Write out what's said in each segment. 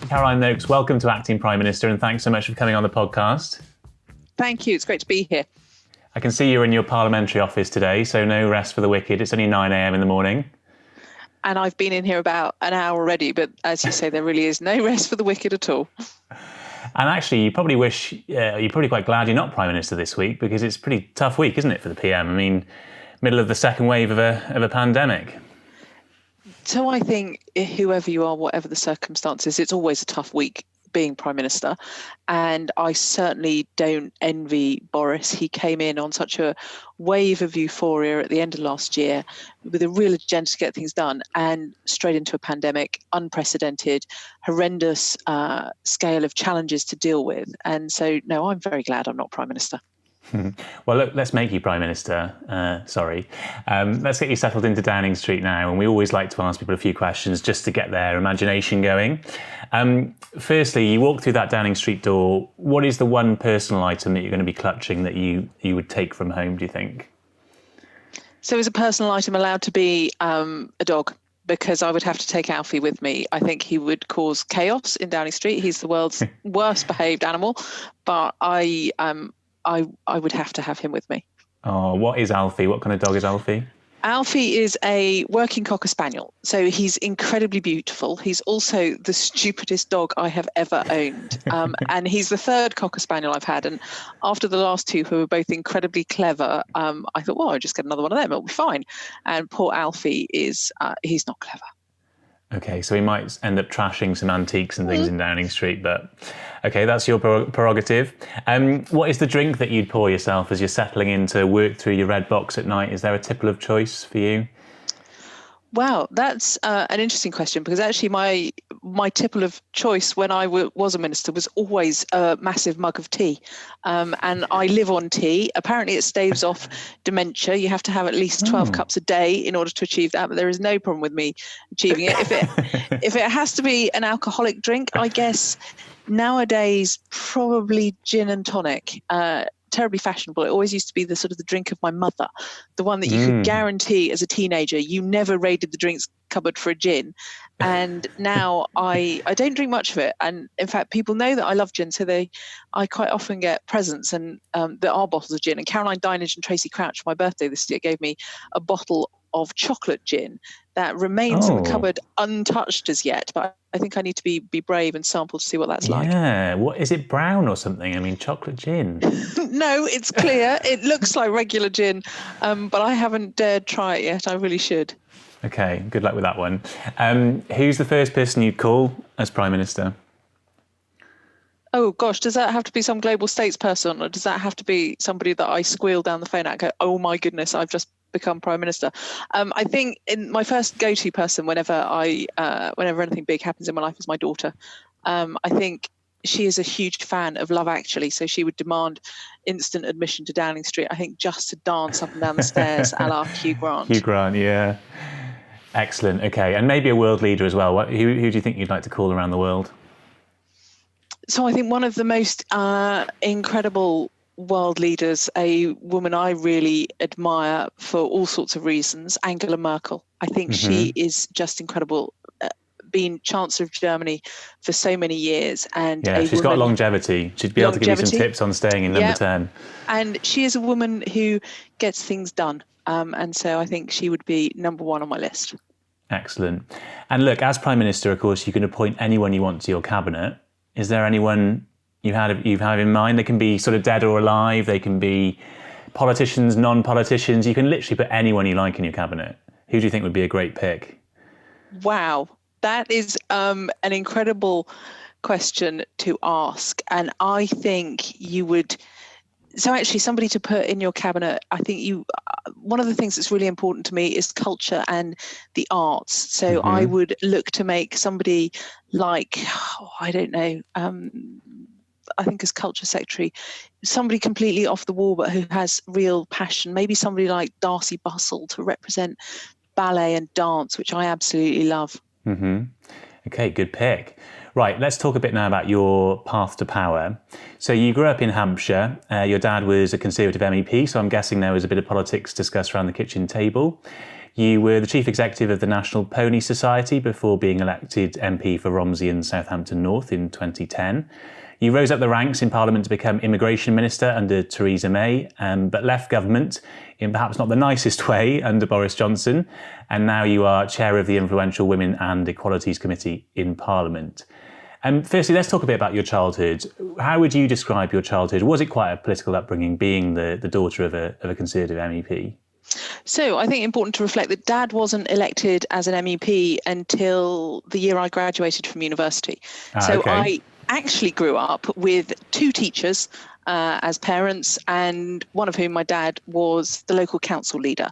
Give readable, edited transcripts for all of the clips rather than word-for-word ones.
Caroline Nokes, welcome to Acting Prime Minister, and thanks so much for coming on the podcast. Thank you. It's great to be here. I can see you're in your Parliamentary office today, so no rest for the wicked. It's only 9 a.m. in the morning. And I've been in here about an hour already, but as you say, there really is no rest for the wicked at all. And actually, you're probably quite glad you're not Prime Minister this week, because it's a pretty tough week, isn't it, for the PM? I mean, middle of the second wave of a pandemic. So I think whoever you are, whatever the circumstances, it's always a tough week being Prime Minister. And I certainly don't envy Boris. He came in on such a wave of euphoria at the end of last year with a real agenda to get things done, and straight into a pandemic, unprecedented, horrendous scale of challenges to deal with. And so, no, I'm very glad I'm not Prime Minister. Well, look, let's make you Prime Minister. Let's get you settled into Downing Street now. And we always like to ask people a few questions just to get their imagination going. Firstly, you walk through that Downing Street door. What is the one personal item that you're going to be clutching that you would take from home, do you think? So is a personal item allowed to be a dog? Because I would have to take Alfie with me. I think he would cause chaos in Downing Street. He's the world's worst behaved animal, but I would have to have him with me. Oh, what is Alfie? What kind of dog is Alfie? Alfie is a working Cocker Spaniel. So he's incredibly beautiful. He's also the stupidest dog I have ever owned. And he's the third Cocker Spaniel I've had. And after the last two, who were both incredibly clever, I thought, well, I'll just get another one of them. It'll be fine. And poor Alfie he's not clever. Okay, so he might end up trashing some antiques and things in Downing Street, but okay, that's your prerogative. What is the drink that you'd pour yourself as you're settling in to work through your red box at night? Is there a tipple of choice for you? Wow, that's an interesting question, because actually my tipple of choice when I was a minister was always a massive mug of tea. And I live on tea. Apparently it staves off dementia. You have to have at least 12 cups a day in order to achieve that, but there is no problem with me achieving it. If it has to be an alcoholic drink, I guess nowadays probably gin and tonic. Terribly fashionable. It always used to be the sort of the drink of my mother, the one that you could guarantee as a teenager you never raided the drinks cupboard for a gin. And now I don't drink much of it. And in fact, people know that I love gin, so I quite often get presents, and there are bottles of gin. And Caroline Dinage and Tracy Crouch, for my birthday this year, gave me a bottle of chocolate gin that remains in the cupboard untouched as yet, but I think I need to be brave and sample to see what that's like. Yeah, what is it, brown or something? I mean, chocolate gin. No, it's clear. It looks like regular gin, but I haven't dared try it yet. I really should. Okay, good luck with that one. Who's the first person you'd call as Prime Minister? Oh gosh, does that have to be some global statesperson, or does that have to be somebody that I squeal down the phone at and go, oh my goodness, I've just become Prime Minister? I think in my first go-to person whenever anything big happens in my life is my daughter. I think she is a huge fan of Love Actually, so she would demand instant admission to Downing Street, I think, just to dance up and down the stairs a la Hugh Grant. Hugh Grant, yeah. Excellent, okay. And maybe a world leader as well. Who do you think you'd like to call around the world? So I think one of the most incredible world leaders, a woman I really admire for all sorts of reasons, Angela Merkel. I think she is just incredible, been Chancellor of Germany for so many years. And she's got longevity. She'd be able to give you some tips on staying in number 10. And she is a woman who gets things done. And so I think she would be number one on my list. Excellent. And look, as Prime Minister, of course, you can appoint anyone you want to your cabinet. Is there anyone you have in mind? They can be sort of dead or alive. They can be politicians, non-politicians. You can literally put anyone you like in your cabinet. Who do you think would be a great pick? Wow, that is an incredible question to ask. And I think you would... So actually, somebody to put in your cabinet, I think one of the things that's really important to me is culture and the arts. So I would look to make somebody like, I don't know, I think as Culture Secretary, somebody completely off the wall, but who has real passion. Maybe somebody like Darcy Bustle to represent ballet and dance, which I absolutely love. Okay, good pick. Right, let's talk a bit now about your path to power. So you grew up in Hampshire. Your dad was a Conservative MEP, so I'm guessing there was a bit of politics discussed around the kitchen table. You were the chief executive of the National Pony Society before being elected MP for Romsey and Southampton North in 2010. You rose up the ranks in Parliament to become Immigration Minister under Theresa May, but left government in perhaps not the nicest way under Boris Johnson. And now you are chair of the influential Women and Equalities Committee in Parliament. Firstly, let's talk a bit about your childhood. How would you describe your childhood? Was it quite a political upbringing, being the daughter of a Conservative MEP? So I think it's important to reflect that Dad wasn't elected as an MEP until the year I graduated from university. Okay. I actually grew up with two teachers as parents, and one of whom, my dad, was the local council leader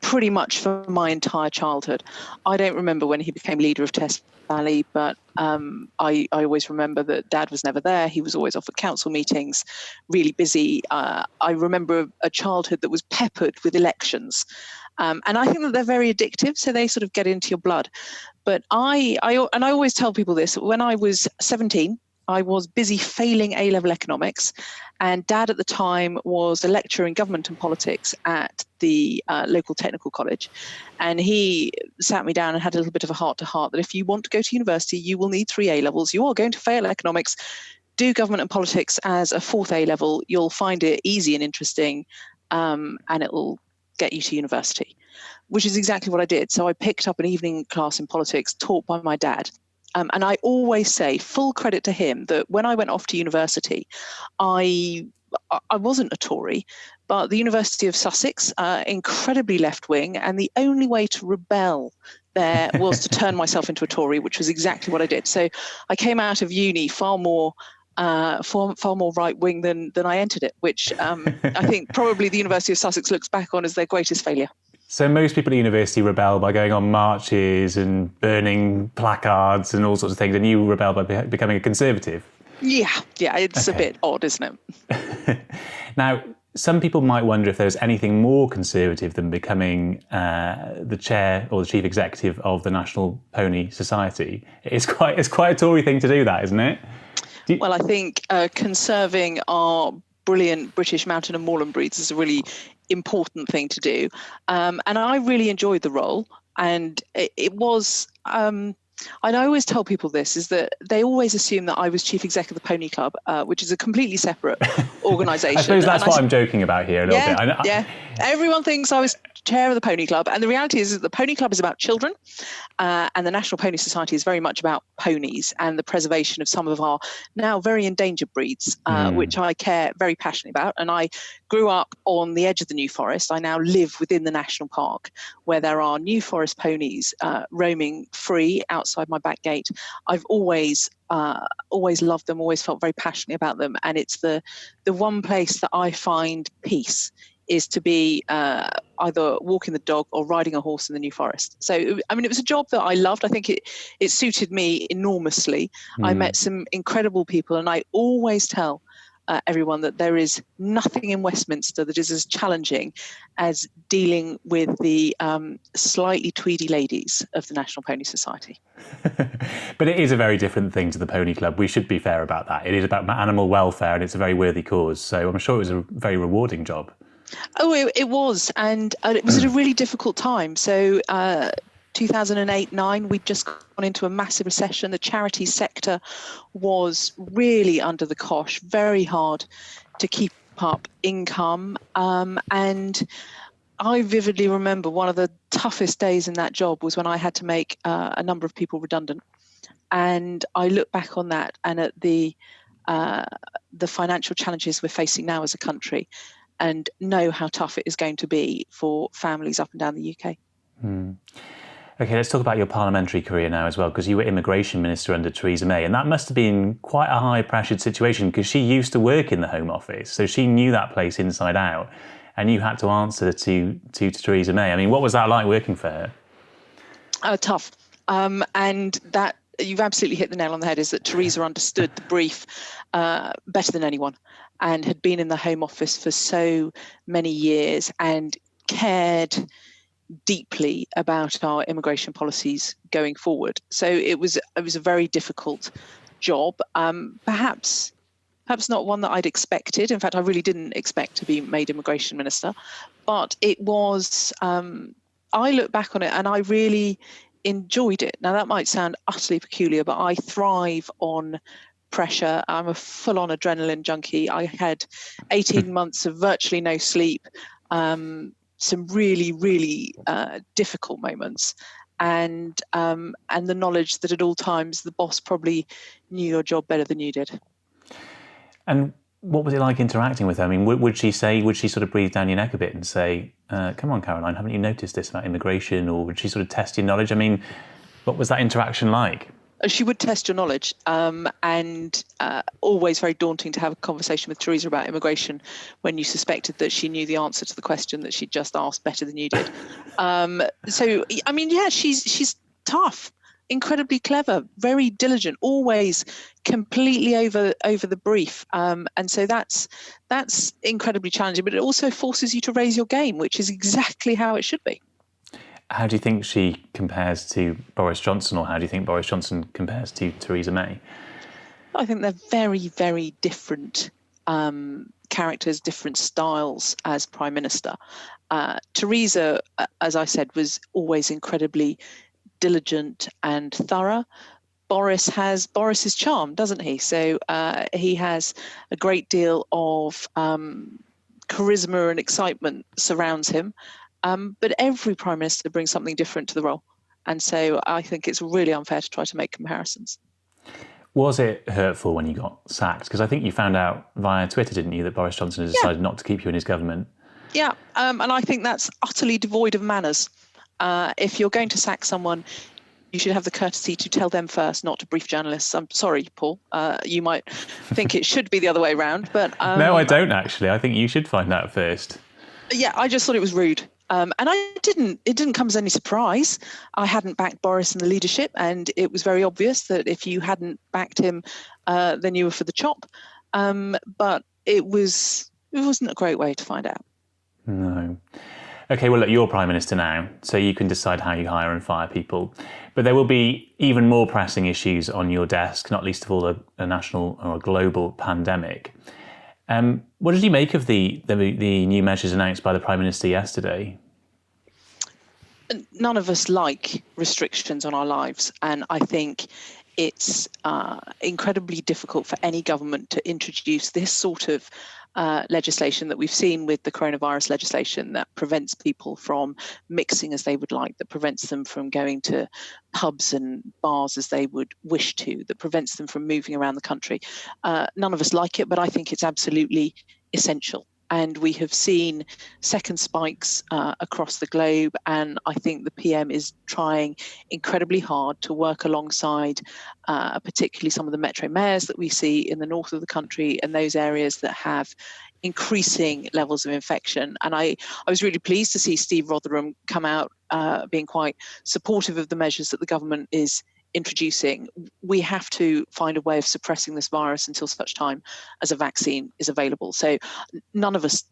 pretty much for my entire childhood. I don't remember when he became leader of Test Valley, but I always remember that Dad was never there. He was always off at council meetings, really busy. I remember a childhood that was peppered with elections. And I think that they're very addictive, so they sort of get into your blood. But I always tell people this: when I was 17, I was busy failing A-level economics, and Dad at the time was a lecturer in government and politics at the local technical college. And he sat me down and had a little bit of a heart-to-heart that if you want to go to university, you will need 3 A-levels. You are going to fail economics. Do government and politics as a 4th A-level. You'll find it easy and interesting, and it will get you to university, which is exactly what I did. So I picked up an evening class in politics taught by my dad. And I always say, full credit to him, that when I went off to university, I wasn't a Tory, but the University of Sussex, incredibly left-wing, and the only way to rebel there was to turn myself into a Tory, which was exactly what I did. So I came out of uni far more right-wing than I entered it, which I think probably the University of Sussex looks back on as their greatest failure. So most people at university rebel by going on marches and burning placards and all sorts of things, and you rebel by becoming a Conservative? Yeah, it's a bit odd, isn't it? Now, some people might wonder if there's anything more Conservative than becoming the chair or the chief executive of the National Pony Society. It's quite a Tory thing to do that, isn't it? Well, I think conserving our brilliant British mountain and moorland breeds is a really important thing to do. And I really enjoyed the role. And it was, and I always tell people this, is that they always assume that I was chief exec of the Pony Club, which is a completely separate organisation. I suppose that's what I'm joking about here a little bit. Yeah, everyone thinks I was chair of the Pony Club, and the reality is that the Pony Club is about children, and the National Pony Society is very much about ponies and the preservation of some of our now very endangered breeds, which I care very passionately about. And I grew up on the edge of the New Forest. I now live within the national park, where there are New Forest ponies roaming free outside my back gate. I've always loved them, always felt very passionately about them, and it's the one place that I find peace is to be either walking the dog or riding a horse in the New Forest. So, I mean, it was a job that I loved. I think it suited me enormously. I met some incredible people, and I always tell everyone that there is nothing in Westminster that is as challenging as dealing with the slightly tweedy ladies of the National Pony Society. But it is a very different thing to the Pony Club. We should be fair about that. It is about animal welfare, and it's a very worthy cause. So I'm sure it was a very rewarding job. Oh, it was. And it was at a really difficult time. So 2008-9, we'd just gone into a massive recession. The charity sector was really under the cosh, very hard to keep up income. And I vividly remember one of the toughest days in that job was when I had to make a number of people redundant. And I look back on that and at the financial challenges we're facing now as a country, and know how tough it is going to be for families up and down the UK. Okay, let's talk about your parliamentary career now as well, because you were Immigration Minister under Theresa May, and that must have been quite a high-pressured situation because she used to work in the Home Office, so she knew that place inside out, and you had to answer to Theresa May. I mean, what was that like working for her? Tough. And that, you've absolutely hit the nail on the head, is that Theresa understood the brief better than anyone, and had been in the Home Office for so many years and cared deeply about our immigration policies going forward. So it was a very difficult job, perhaps not one that I'd expected. In fact, I really didn't expect to be made Immigration Minister, but it was I look back on it and I really enjoyed it. Now, that might sound utterly peculiar, but I thrive on pressure. I'm a full-on adrenaline junkie. I had 18 months of virtually no sleep, some really, really difficult moments, and the knowledge that at all times the boss probably knew your job better than you did. And what was it like interacting with her? I mean, would she sort of breathe down your neck a bit and say, come on, Caroline, haven't you noticed this about immigration? Or would she sort of test your knowledge? I mean, what was that interaction like? She would test your knowledge, and always very daunting to have a conversation with Theresa about immigration when you suspected that she knew the answer to the question that she'd just asked better than you did. So, I mean, yeah, she's tough, incredibly clever, very diligent, always completely over the brief. And so that's incredibly challenging, but it also forces you to raise your game, which is exactly how it should be. How do you think she compares to Boris Johnson, or how do you think Boris Johnson compares to Theresa May? I think they're very, very different characters, different styles as Prime Minister. Theresa, as I said, was always incredibly diligent and thorough. Boris has Boris's charm, doesn't he? So he has a great deal of charisma and excitement surrounds him. But every Prime Minister brings something different to the role. And so I think it's really unfair to try to make comparisons. Was it hurtful when you got sacked? Because I think you found out via Twitter, didn't you, that Boris Johnson has decided not to keep you in his government? Yeah, and I think that's utterly devoid of manners. If you're going to sack someone, you should have the courtesy to tell them first, not to brief journalists. I'm sorry, Paul. You might think it should be the other way around, but... No, I don't actually. I think you should find out first. Yeah, I just thought it was rude. And it didn't come as any surprise. I hadn't backed Boris in the leadership, and it was very obvious that if you hadn't backed him, then you were for the chop. But it wasn't a great way to find out. No. Okay, well, look, you're Prime Minister now, so you can decide how you hire and fire people. But there will be even more pressing issues on your desk, not least of all a national or a global pandemic. What did you make of the new measures announced by the Prime Minister yesterday? None of us like restrictions on our lives, and I think it's incredibly difficult for any government to introduce this sort of legislation that we've seen with the coronavirus legislation that prevents people from mixing as they would like, that prevents them from going to pubs and bars as they would wish to, that prevents them from moving around the country. None of us like it, but I think it's absolutely essential. And we have seen second spikes across the globe. And I think the PM is trying incredibly hard to work alongside particularly some of the metro mayors that we see in the north of the country and those areas that have increasing levels of infection. And I was really pleased to see Steve Rotherham come out being quite supportive of the measures that the government is introducing. We have to find a way of suppressing this virus until such time as a vaccine is available. So none of us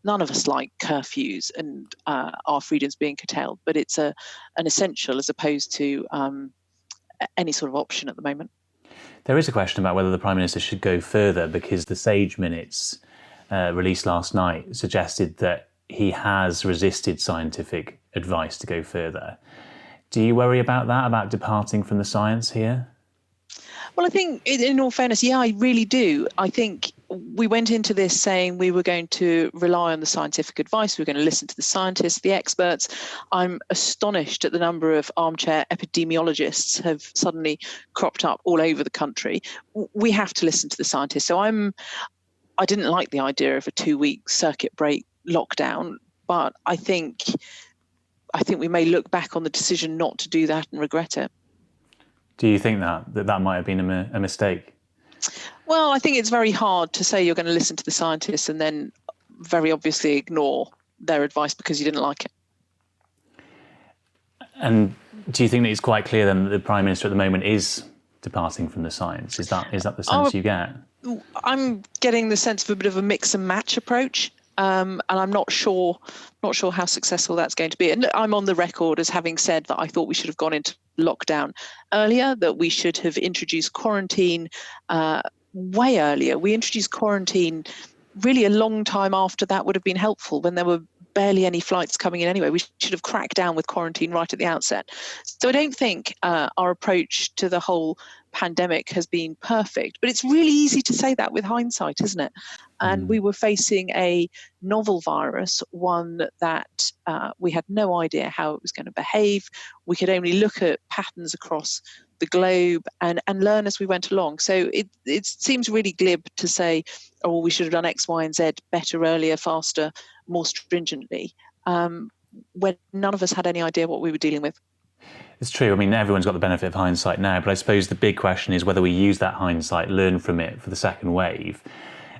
like curfews and our freedoms being curtailed, but it's an essential as opposed to any sort of option at the moment. There is a question about whether the Prime Minister should go further, because the Sage Minutes released last night suggested that he has resisted scientific advice to go further. Do you worry about that, about departing from the science here? Well, I think in all fairness, yeah, I really do. I think we went into this saying we were going to rely on the scientific advice. We were going to listen to the scientists, the experts. I'm astonished at the number of armchair epidemiologists have suddenly cropped up all over the country. We have to listen to the scientists. So I didn't like the idea of a 2-week circuit break lockdown, but I think we may look back on the decision not to do that and regret it. Do you think that might have been a mistake? Well, I think it's very hard to say you're going to listen to the scientists and then very obviously ignore their advice because you didn't like it. And do you think that it's quite clear then that the Prime Minister at the moment is departing from the science? Is that the sense you get? I'm getting the sense of a bit of a mix and match approach. And I'm not sure how successful that's going to be. And I'm on the record as having said that I thought we should have gone into lockdown earlier, that we should have introduced quarantine way earlier. We introduced quarantine really a long time after that would have been helpful, when there were barely any flights coming in anyway. We should have cracked down with quarantine right at the outset. So I don't think our approach to the whole pandemic has been perfect, but it's really easy to say that with hindsight, isn't it? And we were facing a novel virus, one that we had no idea how it was going to behave. We could only look at patterns across the globe and learn as we went along. So it seems really glib to say, oh, we should have done X, Y, and Z better, earlier, faster, more stringently, when none of us had any idea what we were dealing with. It's true. I mean, everyone's got the benefit of hindsight now, but I suppose the big question is whether we use that hindsight, learn from it for the second wave.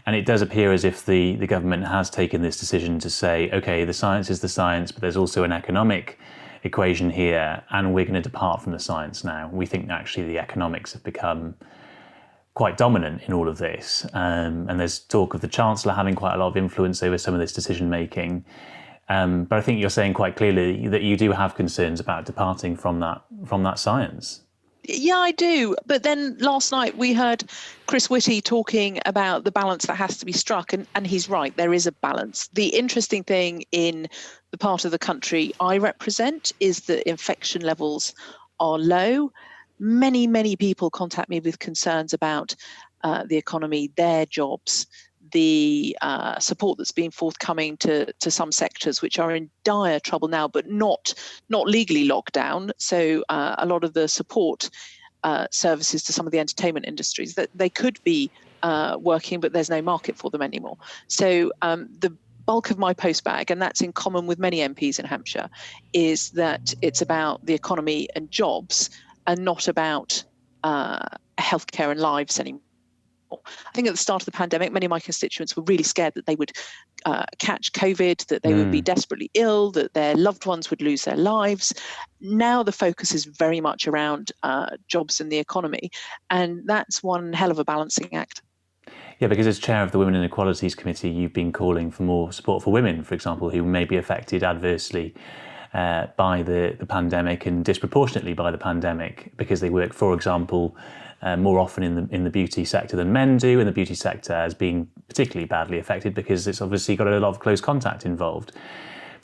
And it does appear as if the government has taken this decision to say, OK, the science is the science, but there's also an economic equation here, and we're going to depart from the science now. We think actually the economics have become quite dominant in all of this. And there's talk of the Chancellor having quite a lot of influence over some of this decision making. But I think you're saying quite clearly that you do have concerns about departing from that science. Yeah, I do. But then last night we heard Chris Whitty talking about the balance that has to be struck. And he's right, there is a balance. The interesting thing in the part of the country I represent is that infection levels are low. Many, many people contact me with concerns about the economy, their jobs, the support that's been forthcoming to some sectors which are in dire trouble now, but not legally locked down. So a lot of the support services to some of the entertainment industries, that they could be working, but there's no market for them anymore. So the bulk of my postbag, and that's in common with many MPs in Hampshire, is that it's about the economy and jobs and not about healthcare and lives anymore. I think at the start of the pandemic, many of my constituents were really scared that they would catch COVID, that they would be desperately ill, that their loved ones would lose their lives. Now the focus is very much around jobs and the economy, and that's one hell of a balancing act. Yeah, because as chair of the Women and Equalities Committee, you've been calling for more support for women, for example, who may be affected adversely by the pandemic and disproportionately by the pandemic because they work, for example, more often in the beauty sector than men do, and the beauty sector has been particularly badly affected because it's obviously got a lot of close contact involved.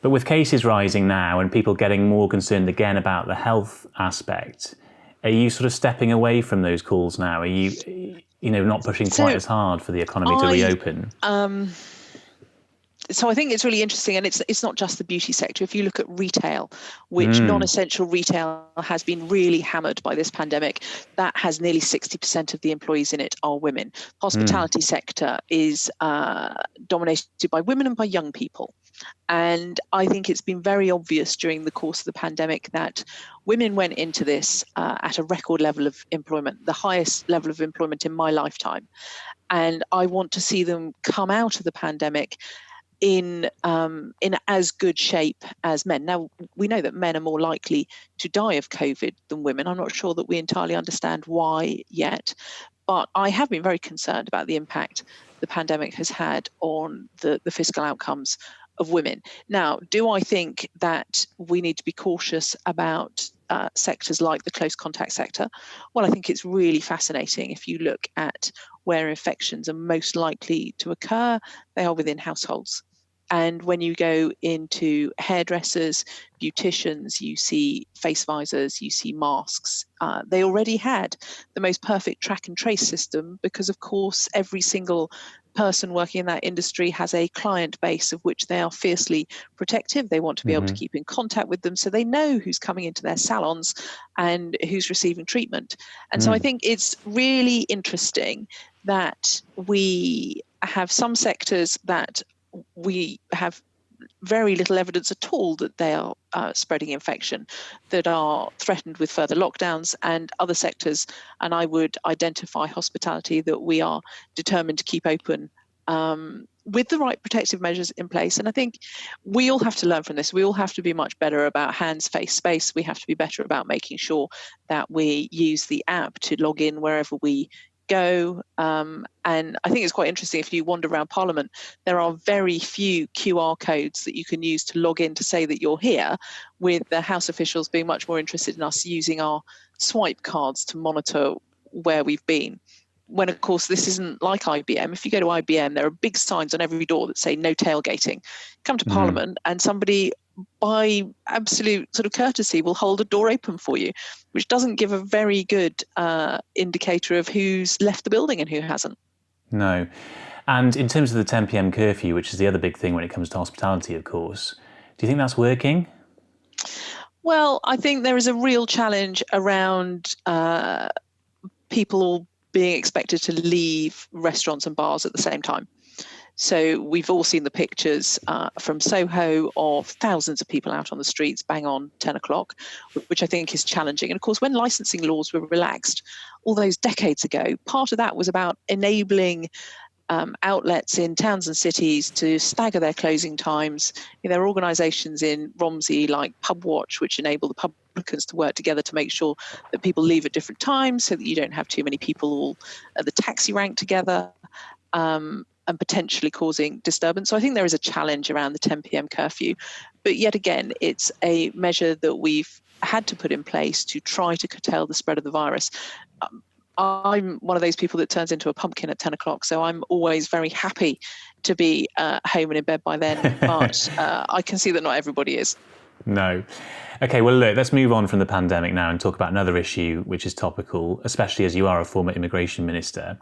But with cases rising now and people getting more concerned again about the health aspect, are you sort of stepping away from those calls now? Are you not pushing quite as hard for the economy to reopen? So I think it's really interesting, and it's not just the beauty sector. If you look at retail, which non-essential retail has been really hammered by this pandemic, that has nearly 60% of the employees in it are women. Hospitality sector is dominated by women and by young people. And I think it's been very obvious during the course of the pandemic that women went into this at a record level of employment, the highest level of employment in my lifetime. And I want to see them come out of the pandemic in as good shape as men. Now, we know that men are more likely to die of COVID than women. I'm not sure that we entirely understand why yet, but I have been very concerned about the impact the pandemic has had on the fiscal outcomes of women. Now, do I think that we need to be cautious about sectors like the close contact sector? Well, I think it's really fascinating. If you look at where infections are most likely to occur, they are within households. And when you go into hairdressers, beauticians, you see face visors, you see masks. They already had the most perfect track and trace system because, of course, every single person working in that industry has a client base of which they are fiercely protective. They want to be able to keep in contact with them so they know who's coming into their salons and who's receiving treatment. And so I think it's really interesting that we have some sectors that we have very little evidence at all that they are spreading infection, that are threatened with further lockdowns, and other sectors, and I would identify hospitality, that we are determined to keep open with the right protective measures in place. And I think we all have to learn from this. We all have to be much better about hands, face, space. We have to be better about making sure that we use the app to log in wherever we go. And I think it's quite interesting, if you wander around Parliament, there are very few QR codes that you can use to log in to say that you're here, with the House officials being much more interested in us using our swipe cards to monitor where we've been. when of course this isn't like IBM. If you go to IBM, there are big signs on every door that say no tailgating. Come to Parliament and somebody by absolute sort of courtesy will hold a door open for you, which doesn't give a very good indicator of who's left the building and who hasn't. No. And in terms of the 10 p.m. curfew, which is the other big thing when it comes to hospitality, of course, do you think that's working? Well, I think there is a real challenge around people being expected to leave restaurants and bars at the same time. So we've all seen the pictures from Soho of thousands of people out on the streets bang on 10 o'clock, which I think is challenging. And of course, when licensing laws were relaxed all those decades ago, part of that was about enabling outlets in towns and cities to stagger their closing times. There are organisations in Romsey like Pub Watch, which enable the publicans to work together to make sure that people leave at different times so that you don't have too many people all at the taxi rank together. And potentially causing disturbance. So I think there is a challenge around the 10 p.m. curfew. But yet again, it's a measure that we've had to put in place to try to curtail the spread of the virus. I'm one of those people that turns into a pumpkin at 10 o'clock. So I'm always very happy to be home and in bed by then. But I can see that not everybody is. No. Okay, well, look, let's move on from the pandemic now and talk about another issue which is topical, especially as you are a former immigration minister.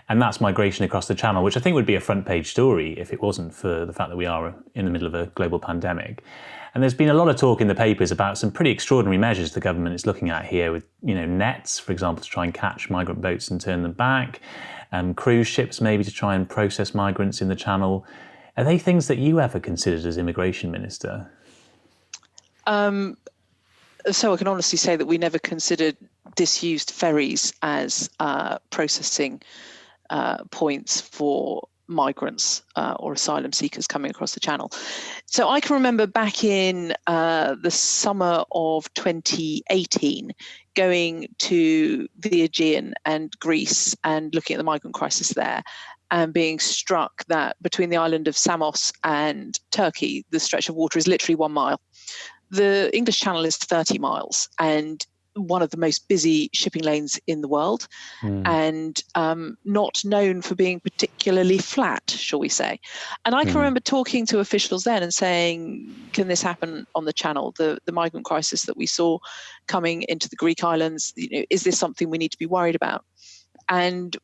And that's migration across the Channel, which I think would be a front page story if it wasn't for the fact that we are in the middle of a global pandemic. And there's been a lot of talk in the papers about some pretty extraordinary measures the government is looking at here with, nets, for example, to try and catch migrant boats and turn them back, cruise ships maybe to try and process migrants in the Channel. Are they things that you ever considered as immigration minister? So I can honestly say that we never considered disused ferries as processing points for migrants or asylum seekers coming across the Channel. So I can remember back in the summer of 2018 going to the Aegean and Greece and looking at the migrant crisis there and being struck that between the island of Samos and Turkey, the stretch of water is literally 1 mile. The English Channel is 30 miles and one of the most busy shipping lanes in the world and not known for being particularly flat, shall we say. And I can remember talking to officials then and saying, can this happen on the Channel? The migrant crisis that we saw coming into the Greek islands, is this something we need to be worried about? And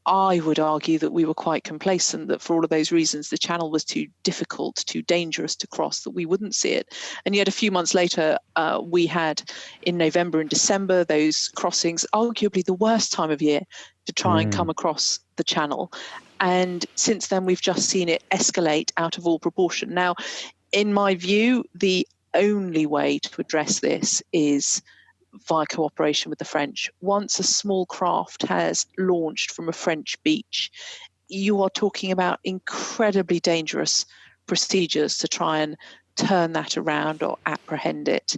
I would argue that we were quite complacent, that for all of those reasons, the Channel was too difficult, too dangerous to cross, that we wouldn't see it. And yet a few months later, we had in November and December, those crossings, arguably the worst time of year to try and come across the Channel. And since then, we've just seen it escalate out of all proportion. Now, in my view, the only way to address this is via cooperation with the French. Once a small craft has launched from a French beach, you are talking about incredibly dangerous procedures to try and turn that around or apprehend it.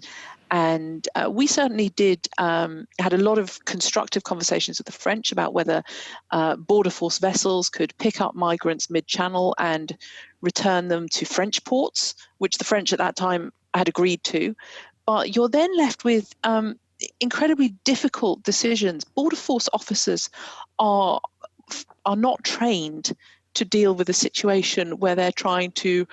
And we certainly had a lot of constructive conversations with the French about whether border force vessels could pick up migrants mid-channel and return them to French ports, which the French at that time had agreed to. But you're then left with incredibly difficult decisions. Border force officers are not trained to deal with a situation where they're trying to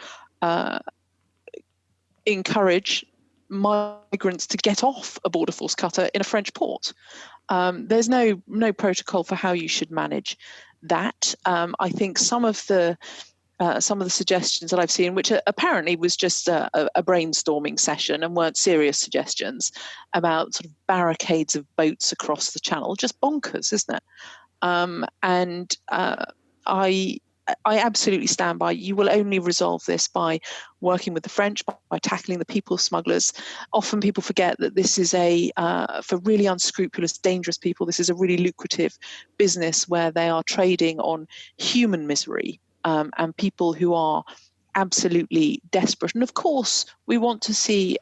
encourage migrants to get off a border force cutter in a French port. There's no protocol for how you should manage that. I think some of the suggestions that I've seen, which apparently was just a brainstorming session and weren't serious suggestions, about sort of barricades of boats across the Channel, just bonkers, isn't it? And I absolutely stand by. You will only resolve this by working with the French, by tackling the people smugglers. Often people forget that this is for really unscrupulous, dangerous people, this is a really lucrative business where they are trading on human misery. And people who are absolutely desperate. And of course, we want to see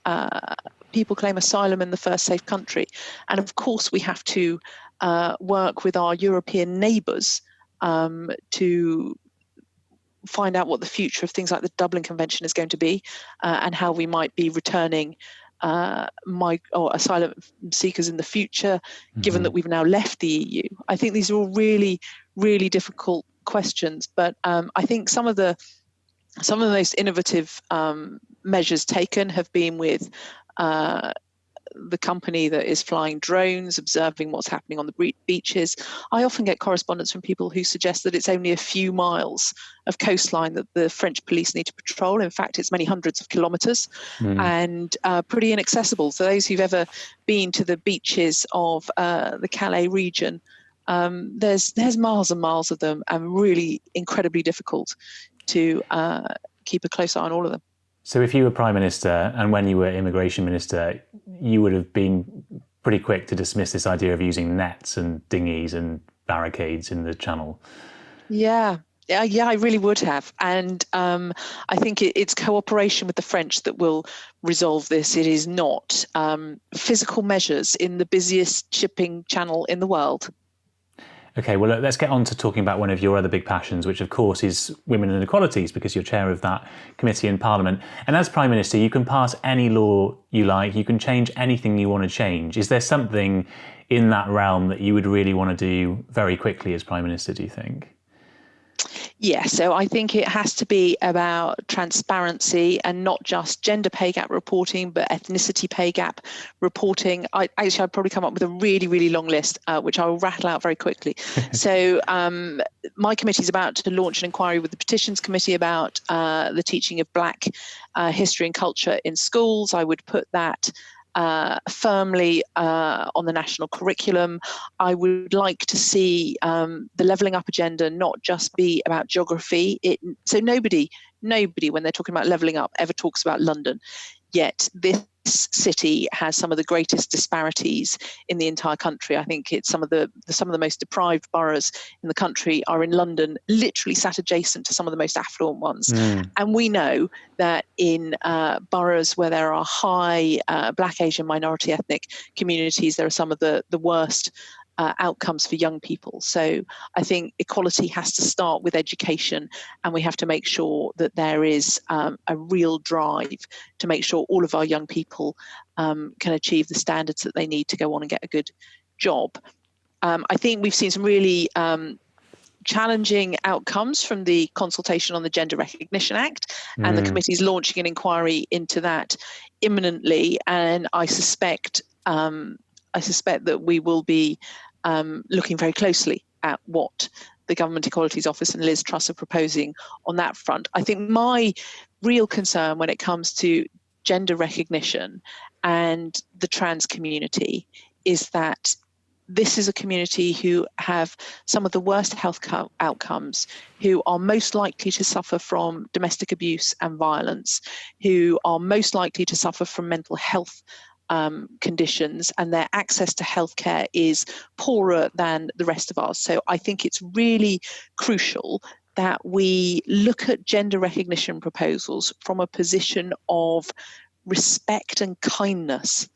people claim asylum in the first safe country. And of course, we have to work with our European neighbours to find out what the future of things like the Dublin Convention is going to be and how we might be returning asylum seekers in the future, given that we've now left the EU? I think these are all really, really difficult questions. But I think some of the most innovative measures taken have been with the company that is flying drones, observing what's happening on the beaches. I often get correspondence from people who suggest that it's only a few miles of coastline that the French police need to patrol. In fact, it's many hundreds of kilometres and pretty inaccessible. So those who've ever been to the beaches of the Calais region, there's miles and miles of them, and really incredibly difficult to keep a close eye on all of them. So if you were Prime Minister and when you were Immigration Minister, you would have been pretty quick to dismiss this idea of using nets and dinghies and barricades in the channel. Yeah, I really would have. And I think it's cooperation with the French that will resolve this. It is not physical measures in the busiest shipping channel in the world. Okay, well, let's get on to talking about one of your other big passions, which of course is women and equalities, because you're chair of that committee in Parliament. And as Prime Minister, you can pass any law you like, you can change anything you want to change. Is there something in that realm that you would really want to do very quickly as Prime Minister, do you think? Yeah, so I think it has to be about transparency and not just gender pay gap reporting, but ethnicity pay gap reporting. I'd probably come up with a really, really long list, which I will rattle out very quickly. So my committee is about to launch an inquiry with the Petitions Committee about the teaching of Black history and culture in schools. I would put that firmly on the national curriculum. I would like to see the levelling up agenda not just be about geography. So nobody, when they're talking about levelling up, ever talks about London. Yet this city has some of the greatest disparities in the entire country. I think it's some of the most deprived boroughs in the country are in London, literally sat adjacent to some of the most affluent ones. And we know that in boroughs where there are high Black, Asian, minority ethnic communities, there are some of the worst outcomes for young people. So I think equality has to start with education, and we have to make sure that there is a real drive to make sure all of our young people can achieve the standards that they need to go on and get a good job. I think we've seen some really challenging outcomes from the consultation on the Gender Recognition Act, and the committee's launching an inquiry into that imminently. And I suspect that we will be looking very closely at what the Government Equalities Office and Liz Truss are proposing on that front. I think my real concern when it comes to gender recognition and the trans community is that this is a community who have some of the worst health outcomes, who are most likely to suffer from domestic abuse and violence, who are most likely to suffer from mental health conditions, and their access to healthcare is poorer than the rest of us. So I think it's really crucial that we look at gender recognition proposals from a position of respect and kindness.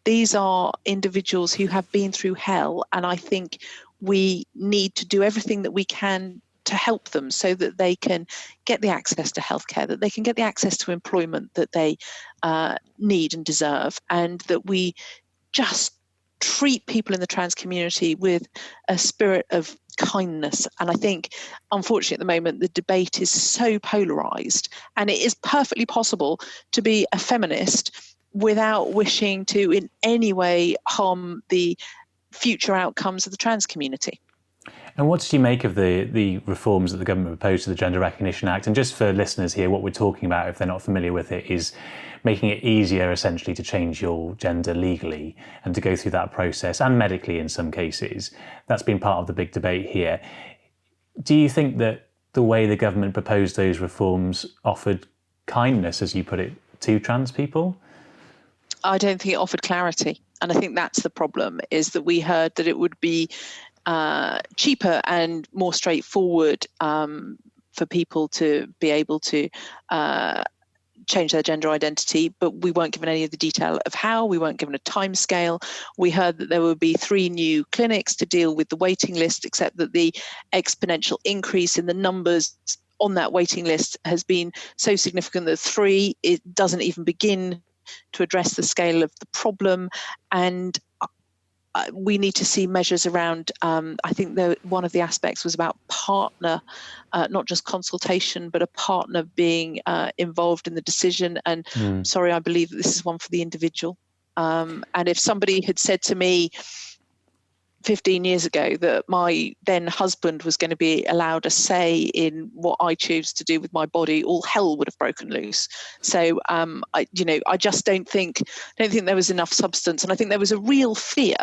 These are individuals who have been through hell, and I think we need to do everything that we can to help them so that they can get the access to healthcare, that they can get the access to employment that they need and deserve, and that we just treat people in the trans community with a spirit of kindness. And I think, unfortunately, at the moment, the debate is so polarised, and it is perfectly possible to be a feminist without wishing to in any way harm the future outcomes of the trans community. And what did you make of the reforms that the government proposed to the Gender Recognition Act? And just for listeners here, what we're talking about, if they're not familiar with it, is making it easier, essentially, to change your gender legally and to go through that process, and medically in some cases. That's been part of the big debate here. Do you think that the way the government proposed those reforms offered kindness, as you put it, to trans people? I don't think it offered clarity. And I think that's the problem, is that we heard that it would be cheaper and more straightforward for people to be able to change their gender identity, but we weren't given any of the detail of how. We weren't given a timescale. We heard that there would be 3 new clinics to deal with the waiting list, except that the exponential increase in the numbers on that waiting list has been so significant that 3, it doesn't even begin to address the scale of the problem, and we need to see measures around, I think one of the aspects was about partner, not just consultation, but a partner being involved in the decision. And sorry, I believe that this is one for the individual. And if somebody had said to me 15 years ago that my then husband was going to be allowed a say in what I choose to do with my body, all hell would have broken loose. So I just don't think there was enough substance, and I think there was a real fear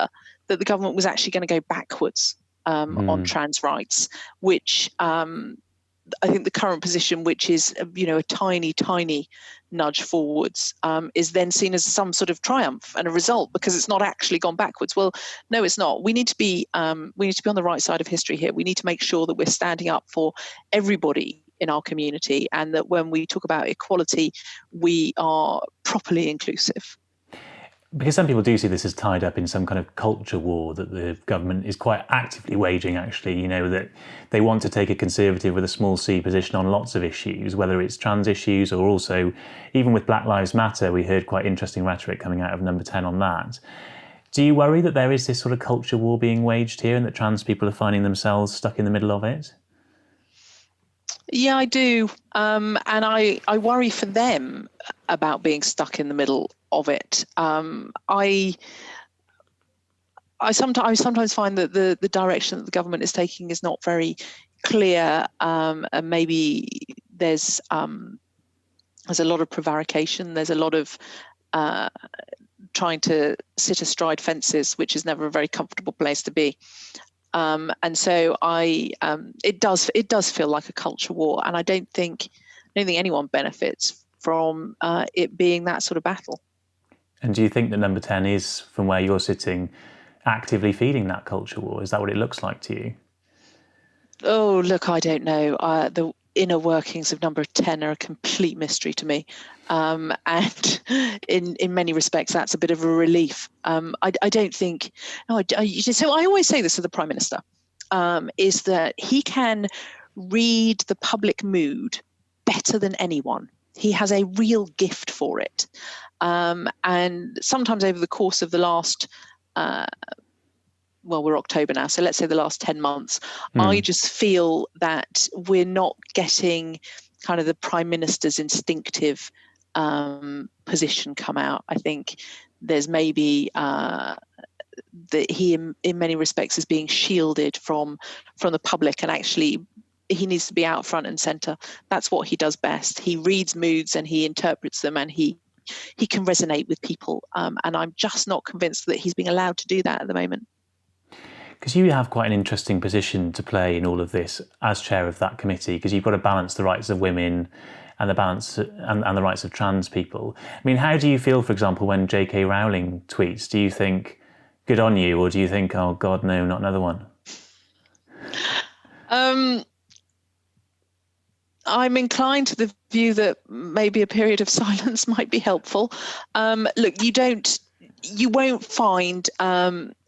that the government was actually going to go backwards on trans rights, which I think the current position, which is a tiny nudge forwards, is then seen as some sort of triumph and a result because it's not actually gone backwards. Well, no, it's not. We need to be on the right side of history here. We need to make sure that we're standing up for everybody in our community, and that when we talk about equality, we are properly inclusive. Because some people do see this as tied up in some kind of culture war that the government is quite actively waging, actually, that they want to take a conservative with a small c position on lots of issues, whether it's trans issues or also, even with Black Lives Matter, we heard quite interesting rhetoric coming out of Number 10 on that. Do you worry that there is this sort of culture war being waged here and that trans people are finding themselves stuck in the middle of it? Yeah, I do. And I worry for them about being stuck in the middle of it. I sometimes find that the direction that the government is taking is not very clear, and maybe there's a lot of prevarication. There's a lot of trying to sit astride fences, which is never a very comfortable place to be. And so it does feel like a culture war, and I don't think anyone benefits from it being that sort of battle. And do you think that Number 10 is, from where you're sitting, actively feeding that culture war? Is that what it looks like to you? Oh, look, I don't know. The inner workings of Number 10 are a complete mystery to me. And in many respects, that's a bit of a relief. I don't think. No, so I always say this to the Prime Minister, is that he can read the public mood better than anyone. He has a real gift for it. And sometimes over the course of the last, we're October now, so let's say the last 10 months, I just feel that we're not getting kind of the Prime Minister's instinctive position come out. I think there's maybe that he, in many respects, is being shielded from the public, and actually he needs to be out front and centre. That's what he does best. He reads moods and he interprets them, and he can resonate with people. And I'm just not convinced that he's being allowed to do that at the moment. Because you have quite an interesting position to play in all of this as chair of that committee, because you've got to balance the rights of women and the balance and the rights of trans people. I mean, how do you feel, for example, when J.K. Rowling tweets? Do you think, good on you, or do you think, oh God, no, not another one? I'm inclined to the view that maybe a period of silence might be helpful. Look, you won't find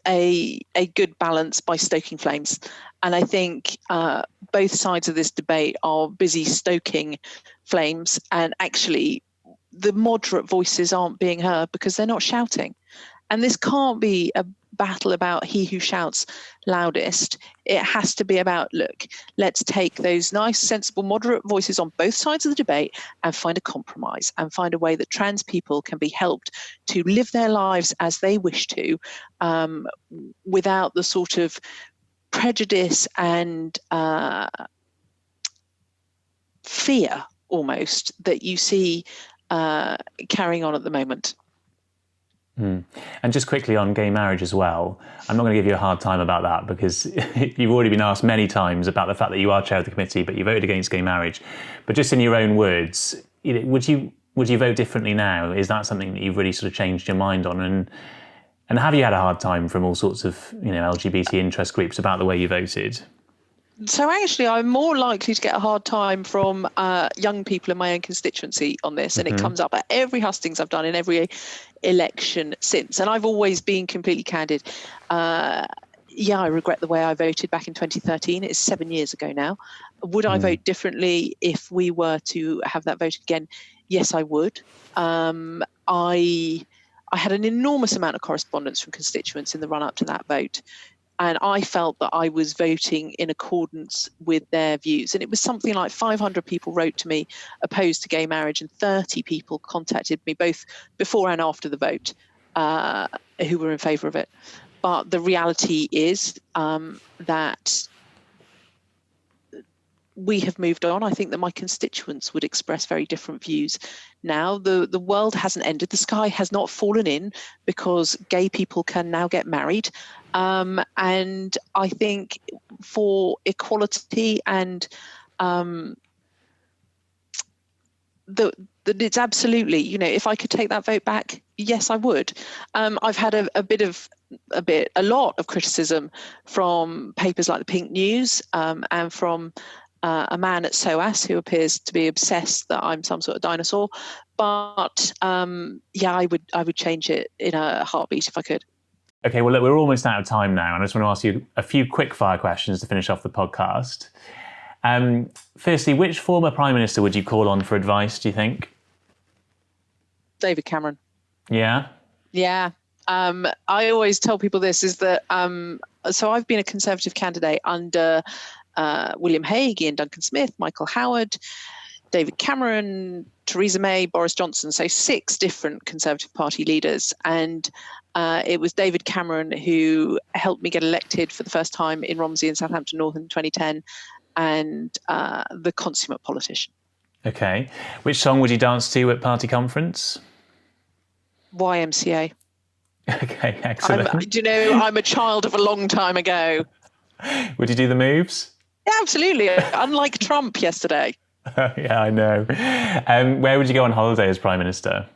a good balance by stoking flames. And I think both sides of this debate are busy stoking flames, and actually the moderate voices aren't being heard because they're not shouting. And this can't be a battle about he who shouts loudest. It has to be about, look, let's take those nice, sensible, moderate voices on both sides of the debate and find a compromise and find a way that trans people can be helped to live their lives as they wish to, without the sort of prejudice and fear almost that you see carrying on at the moment. And just quickly on gay marriage as well, I'm not going to give you a hard time about that because you've already been asked many times about the fact that you are chair of the committee, but you voted against gay marriage. But just in your own words, would you vote differently now? Is that something that you've really sort of changed your mind on? And have you had a hard time from all sorts of LGBT interest groups about the way you voted? So actually, I'm more likely to get a hard time from young people in my own constituency on this, and it comes up at every hustings I've done in every election since. And I've always been completely candid. I regret the way I voted back in 2013. It's 7 years ago now. Would I vote differently if we were to have that vote again? yes, I would. I had an enormous amount of correspondence from constituents in the run-up to that vote. And I felt that I was voting in accordance with their views. And it was something like 500 people wrote to me opposed to gay marriage, and 30 people contacted me both before and after the vote who were in favour of it. But the reality is that we have moved on. I think that my constituents would express very different views now. The world hasn't ended. The sky has not fallen in, because gay people can now get married. And I think for equality and it's absolutely, if I could take that vote back, yes, I would. I've had a lot of criticism from papers like the Pink News and from a man at SOAS who appears to be obsessed that I'm some sort of dinosaur. But I would change it in a heartbeat if I could. Okay, well, look, we're almost out of time now, and I just want to ask you a few quick fire questions to finish off the podcast. Firstly, which former Prime Minister would you call on for advice, do you think? David Cameron. Yeah? Yeah. I always tell people this, is that, so I've been a Conservative candidate under William Hague, Ian Duncan Smith, Michael Howard, David Cameron, Theresa May, Boris Johnson, so 6 different Conservative Party leaders. And it was David Cameron who helped me get elected for the first time in Romsey and Southampton North in 2010, and the consummate politician. Okay. Which song would you dance to at party conference? YMCA. Okay, excellent. I'm a child of a long time ago. Would you do the moves? Yeah, absolutely. Unlike Trump yesterday. Yeah, I know. Where would you go on holiday as Prime Minister?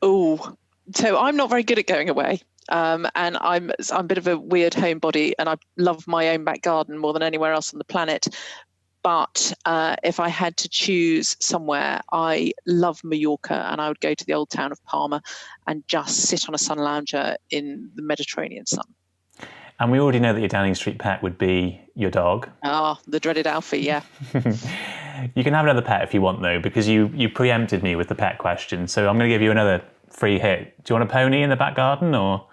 Oh, so I'm not very good at going away. And I'm a bit of a weird homebody, and I love my own back garden more than anywhere else on the planet. But if I had to choose somewhere, I love Mallorca, and I would go to the old town of Palma and just sit on a sun lounger in the Mediterranean sun. And we already know that your Downing Street pet would be your dog. Ah, the dreaded Alfie, yeah. You can have another pet if you want, though, because you preempted me with the pet question. So I'm going to give you another free hit. Do you want a pony in the back garden, or...?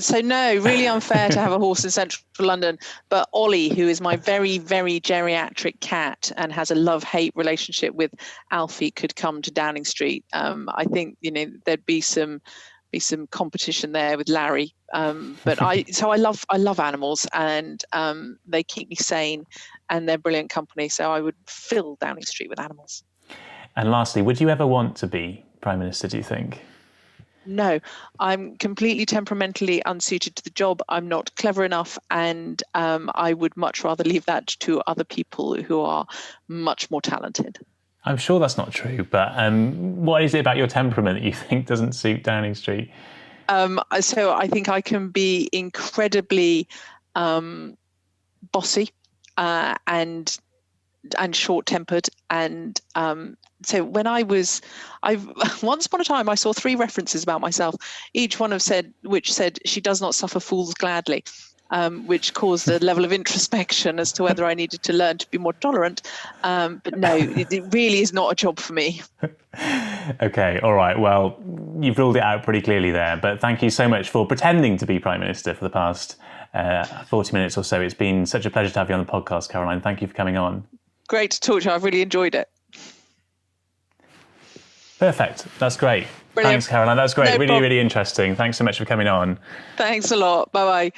So no, really unfair to have a horse in central London. But Ollie, who is my very, very geriatric cat and has a love-hate relationship with Alfie, could come to Downing Street. I think there'd be some competition there with Larry. But I love animals, and they keep me sane, and they're brilliant company. So I would fill Downing Street with animals. And lastly, would you ever want to be Prime Minister, do you think? No, I'm completely temperamentally unsuited to the job. I'm not clever enough, and I would much rather leave that to other people who are much more talented. I'm sure that's not true, but what is it about your temperament that you think doesn't suit Downing Street? So I think I can be incredibly bossy and short-tempered, and so when once upon a time I saw 3 references about myself, each one which said she does not suffer fools gladly, which caused a level of introspection as to whether I needed to learn to be more tolerant. But no, it really is not a job for me. Okay, all right. Well, you've ruled it out pretty clearly there, but thank you so much for pretending to be Prime Minister for the past 40 minutes or so. It's been such a pleasure to have you on the podcast, Caroline. Thank you for coming on. Great to talk to you. I've really enjoyed it. Perfect. That's great. Brilliant. Thanks, Caroline. That's great. Really, really interesting. Thanks so much for coming on. Thanks a lot. Bye-bye.